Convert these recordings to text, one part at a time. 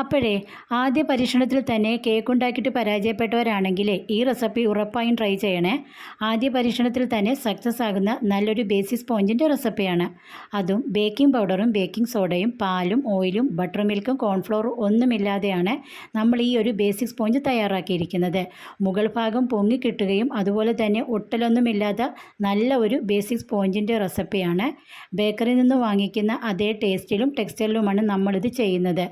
അപ്പോഴേ ആദ്യ പരീക്ഷണത്തിൽ തന്നെ കേക്ക് ഉണ്ടാക്കിയിട്ട് പരാജയപ്പെട്ടവരാണെങ്കിൽ ഈ റെസിപ്പി ഉറപ്പായും ട്രൈ ചെയ്യണേ. ആദ്യ പരീക്ഷണത്തിൽ തന്നെ സക്സസ് ആകുന്ന നല്ലൊരു ബേസിക് സ്പോഞ്ചിൻ്റെ റെസിപ്പിയാണ്. അതും ബേക്കിംഗ് പൗഡറും ബേക്കിംഗ് സോഡയും പാലും ഓയിലും ബട്ടർ മിൽക്കും കോൺഫ്ലോറും ഒന്നുമില്ലാതെയാണ് നമ്മൾ ഈ ഒരു ബേസിക് സ്പോഞ്ച് തയ്യാറാക്കിയിരിക്കുന്നത്. മുകൾ ഭാഗം പൊങ്ങി കിട്ടുകയും അതുപോലെ തന്നെ ഒട്ടലൊന്നുമില്ലാത്ത നല്ല ഒരു ബേസിക് സ്പോഞ്ചിൻ്റെ റെസിപ്പിയാണ്. ബേക്കറിയിൽ നിന്ന് വാങ്ങിക്കുന്ന അതേ ടേസ്റ്റിലും ടെക്സ്ചറിലുമാണ് നമ്മളിത് ചെയ്യുന്നത്.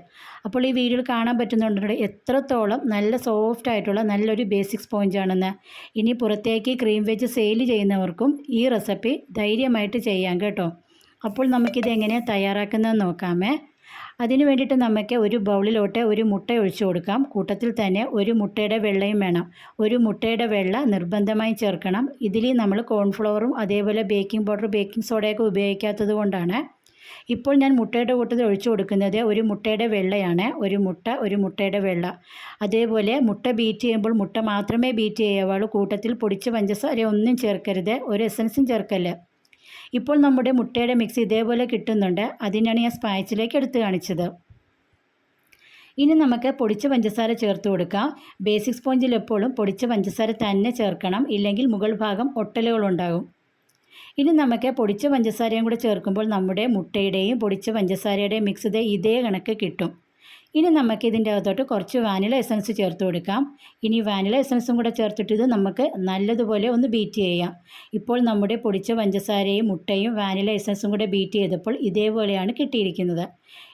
അപ്പോൾ ഈ വീഡിയോയിൽ കാണാൻ പറ്റുന്നുണ്ട് എത്രത്തോളം നല്ല സോഫ്റ്റ് ആയിട്ടുള്ള നല്ലൊരു ബേസിക് സ്പോഞ്ചാണെന്ന്. ഇനി പുറത്തേക്ക് ക്രീം വെച്ച് സെയിൽ ചെയ്യുന്നവർക്കും ഈ റെസിപ്പി ധൈര്യമായിട്ട് ചെയ്യാം കേട്ടോ. അപ്പോൾ നമുക്കിത് എങ്ങനെയാണ് തയ്യാറാക്കുന്നതെന്ന് നോക്കാമേ. അതിന് വേണ്ടിയിട്ട് നമുക്ക് ഒരു ബൗളിലോട്ട് ഒരു മുട്ട ഒഴിച്ചു കൊടുക്കാം. കൂട്ടത്തിൽ തന്നെ ഒരു മുട്ടയുടെ വെള്ളയും വേണം. ഒരു മുട്ടയുടെ വെള്ള നിർബന്ധമായി ചേർക്കണം. ഇതിൽ നമ്മൾ കോൺഫ്ലവറും അതേപോലെ ബേക്കിംഗ് പൗഡർ ബേക്കിംഗ് സോഡയൊക്കെ ഉപയോഗിക്കാത്തത് കൊണ്ടാണ്. ഇപ്പോൾ ഞാൻ മുട്ടയുടെ കൂട്ടത്തിൽ ഒഴിച്ചു കൊടുക്കുന്നത് ഒരു മുട്ടയുടെ വെള്ളയാണ്. ഒരു മുട്ടയുടെ വെള്ള. അതേപോലെ മുട്ട ബീറ്റ് ചെയ്യുമ്പോൾ മുട്ട മാത്രമേ ബീറ്റ് ചെയ്യാവുള്ളൂ. കൂട്ടത്തിൽ പൊടിച്ച പഞ്ചസാര ഒന്നും ചേർക്കരുത്, ഒരു എസൻസും ചേർക്കല്ല. ഇപ്പോൾ നമ്മുടെ മുട്ടയുടെ മിക്സ് ഇതേപോലെ കിട്ടുന്നുണ്ട്. അതിനാണ് ഞാൻ സ്പാച്ചിലേക്ക് എടുത്ത് കാണിച്ചത്. ഇനി നമുക്ക് പൊടിച്ച പഞ്ചസാര ചേർത്ത് കൊടുക്കാം. ബേസിക് സ്പോഞ്ചിൽ എപ്പോഴും പൊടിച്ച പഞ്ചസാര തന്നെ ചേർക്കണം, ഇല്ലെങ്കിൽ മുകൾ ഭാഗം ഒട്ടലുകളുണ്ടാകും. ഇനി നമുക്ക് പൊടിച്ച പഞ്ചസാരയും കൂടെ ചേർക്കുമ്പോൾ നമ്മുടെ മുട്ടയുടെയും പൊടിച്ച പഞ്ചസാരയുടെയും മിക്സ് ഇതേ കണക്ക് കിട്ടും. ഇനി നമുക്ക് ഇതിൻ്റെ അകത്തോട്ട് കുറച്ച് വാനില എസൻസ് ചേർത്ത് കൊടുക്കാം. ഇനി വാനില എസൻസും കൂടെ ചേർത്തിട്ട് ഇത് നമുക്ക് നല്ലതുപോലെ ഒന്ന് ബീറ്റ് ചെയ്യാം. ഇപ്പോൾ നമ്മുടെ പൊടിച്ച പഞ്ചസാരയും മുട്ടയും വാനില എസൻസും കൂടെ ബീറ്റ് ചെയ്തപ്പോൾ ഇതേപോലെയാണ് കിട്ടിയിരിക്കുന്നത്.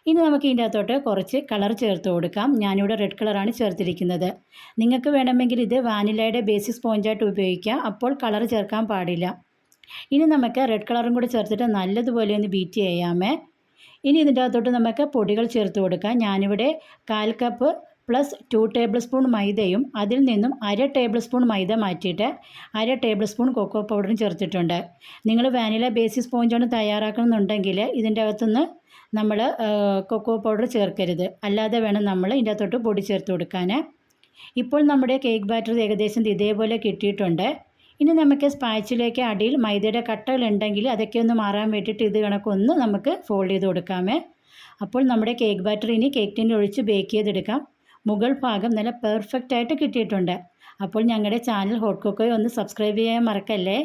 ഇനി നമുക്ക് ഇതിൻ്റെ അകത്തോട്ട് കുറച്ച് കളർ ചേർത്ത് കൊടുക്കാം. ഞാനിവിടെ റെഡ് കളറാണ് ചേർത്തിരിക്കുന്നത്. നിങ്ങൾക്ക് വേണമെങ്കിൽ ഇത് വാനിലയുടെ ബേസിക് സ്പോഞ്ചായിട്ട് ഉപയോഗിക്കാം. അപ്പോൾ കളർ ചേർക്കാൻ പാടില്ല. ഇനി നമുക്ക് റെഡ് കളറും കൂടി ചേർത്തിട്ട് നല്ലതുപോലെ ഒന്ന് ബീറ്റ് ചെയ്യാമേ. ഇനി ഇതിൻ്റെ അകത്തോട്ട് നമുക്ക് പൊടികൾ ചേർത്ത് കൊടുക്കാം. ഞാനിവിടെ 1/4 കപ്പ് പ്ലസ് 2 ടേബിൾ സ്പൂൺ മൈദയും അതിൽ നിന്നും 1/2 ടേബിൾ സ്പൂൺ മൈദ മാറ്റിയിട്ട് 1/2 ടേബിൾ സ്പൂൺ കൊക്കോ പൗഡറും ചേർത്തിട്ടുണ്ട്. നിങ്ങൾ വാനില ബേസിക് സ്പോഞ്ചാണ് തയ്യാറാക്കണമെന്നുണ്ടെങ്കിൽ ഇതിൻ്റെ അകത്തുനിന്ന് നമ്മൾ കൊക്കോ പൗഡർ ചേർക്കരുത്. അല്ലാതെ വേണം നമ്മൾ ഇതിൻ്റെ അകത്തോട്ട് പൊടി ചേർത്ത് കൊടുക്കാൻ. ഇപ്പോൾ നമ്മുടെ കേക്ക് ബാറ്റർ ഏകദേശം ഇതേപോലെ കിട്ടിയിട്ടുണ്ട്. ഇനി നമുക്ക് സ്പാച്ചിലേക്ക് അടിയിൽ മൈദയുടെ കട്ടകളുണ്ടെങ്കിൽ അതൊക്കെ ഒന്ന് മാറാൻ വേണ്ടിയിട്ട് ഇത് കണക്കൊന്ന് നമുക്ക് ഫോൾഡ് ചെയ്ത് കൊടുക്കാമേ. അപ്പോൾ നമ്മുടെ കേക്ക് ബാറ്റർ ഇനി കേക്ക് ടിന്നിൽ ഒഴിച്ച് ബേക്ക് ചെയ്തെടുക്കാം. മുകൾ ഭാഗം നല്ല പെർഫെക്റ്റ് ആയിട്ട് കിട്ടിയിട്ടുണ്ട്. അപ്പോൾ ഞങ്ങളുടെ ചാനൽ ഹോട്ട് കൊക്കോയെ ഒന്ന് സബ്സ്ക്രൈബ് ചെയ്യാൻ മറക്കല്ലേ.